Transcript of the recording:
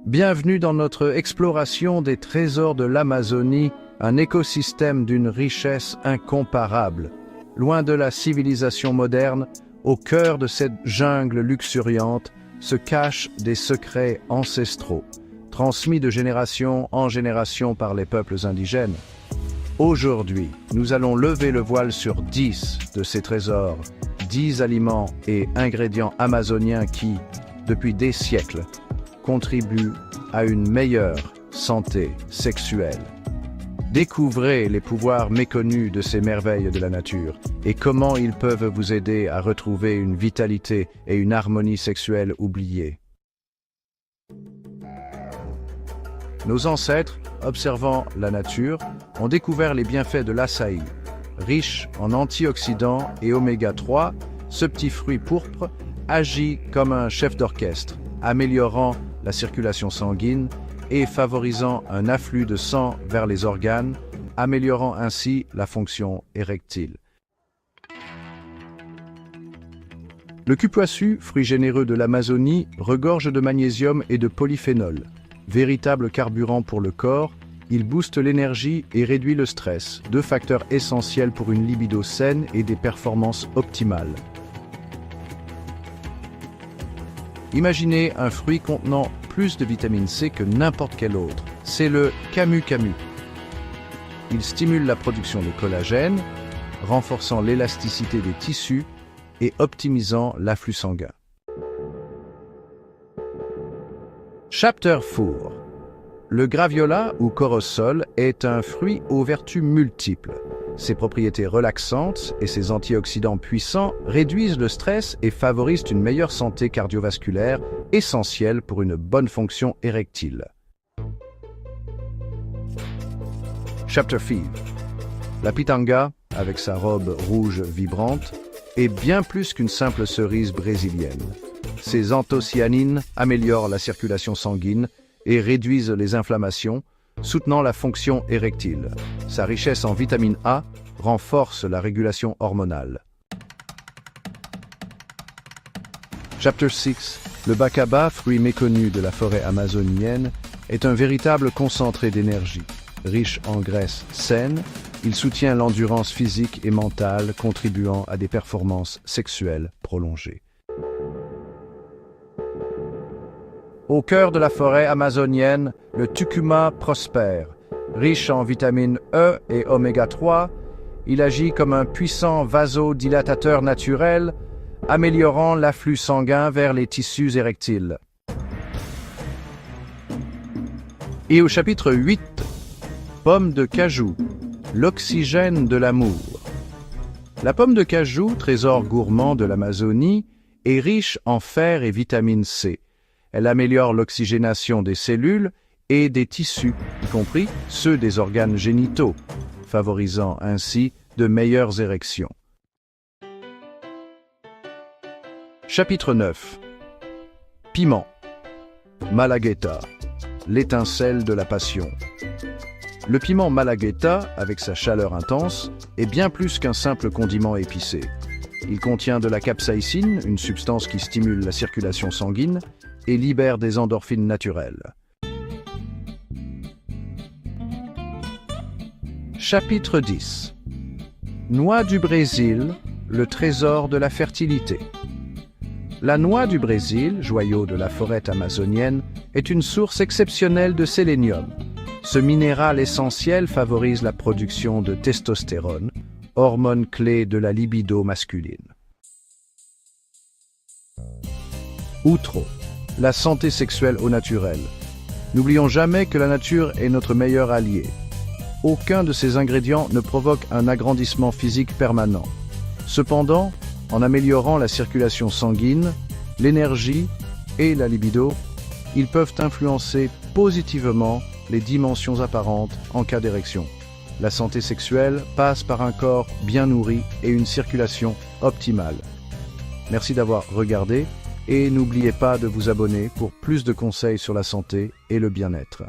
Bienvenue dans notre exploration des trésors de l'Amazonie, un écosystème d'une richesse incomparable. Loin de la civilisation moderne, au cœur de cette jungle luxuriante, se cachent des secrets ancestraux, transmis de génération en génération par les peuples indigènes. Aujourd'hui, nous allons lever le voile sur 10 de ces trésors, 10 aliments et ingrédients amazoniens qui, depuis des siècles, contribuent à une meilleure santé sexuelle. Découvrez les pouvoirs méconnus de ces merveilles de la nature et comment ils peuvent vous aider à retrouver une vitalité et une harmonie sexuelle oubliées. Nos ancêtres, observant la nature, ont découvert les bienfaits de l'açaï. Riche en antioxydants et oméga 3, ce petit fruit pourpre agit comme un chef d'orchestre, améliorant la circulation sanguine et favorisant un afflux de sang vers les organes, améliorant ainsi la fonction érectile. Le cupuaçu, fruit généreux de l'Amazonie, regorge de magnésium et de polyphénol. Véritable carburant pour le corps, il booste l'énergie et réduit le stress, deux facteurs essentiels pour une libido saine et des performances optimales. Imaginez un fruit contenant plus de vitamine C que n'importe quel autre. C'est le camu-camu. Il stimule la production de collagène, renforçant l'élasticité des tissus et optimisant l'afflux sanguin. Chapter 4. Le graviola ou corossol est un fruit aux vertus multiples. Ses propriétés relaxantes et ses antioxydants puissants réduisent le stress et favorisent une meilleure santé cardiovasculaire, essentielle pour une bonne fonction érectile. Chapter 5. La pitanga, avec sa robe rouge vibrante, est bien plus qu'une simple cerise brésilienne. Ses anthocyanines améliorent la circulation sanguine et réduisent les inflammations, soutenant la fonction érectile. Sa richesse en vitamine A renforce la régulation hormonale. Chapter 6. Le bacaba, fruit méconnu de la forêt amazonienne, est un véritable concentré d'énergie. Riche en graisses saines, il soutient l'endurance physique et mentale, contribuant à des performances sexuelles prolongées. Au cœur de la forêt amazonienne, le tucuma prospère. Riche en vitamines E et oméga 3, il agit comme un puissant vasodilatateur naturel, améliorant l'afflux sanguin vers les tissus érectiles. Et au chapitre 8, pomme de cajou, l'oxygène de l'amour. La pomme de cajou, trésor gourmand de l'Amazonie, est riche en fer et vitamine C. Elle améliore l'oxygénation des cellules et des tissus, y compris ceux des organes génitaux, favorisant ainsi de meilleures érections. Chapitre 9. Piment. Malagueta, l'étincelle de la passion. Le piment malagueta, avec sa chaleur intense, est bien plus qu'un simple condiment épicé. Il contient de la capsaïcine, une substance qui stimule la circulation sanguine, et libère des endorphines naturelles. Chapitre 10. Noix du Brésil, le trésor de la fertilité. La noix du Brésil, joyau de la forêt amazonienne, est une source exceptionnelle de sélénium. Ce minéral essentiel favorise la production de testostérone, hormone clé de la libido masculine. Outro. La santé sexuelle au naturel. N'oublions jamais que la nature est notre meilleur allié. Aucun de ces ingrédients ne provoque un agrandissement physique permanent. Cependant, en améliorant la circulation sanguine, l'énergie et la libido, ils peuvent influencer positivement les dimensions apparentes en cas d'érection. La santé sexuelle passe par un corps bien nourri et une circulation optimale. Merci d'avoir regardé. Et n'oubliez pas de vous abonner pour plus de conseils sur la santé et le bien-être.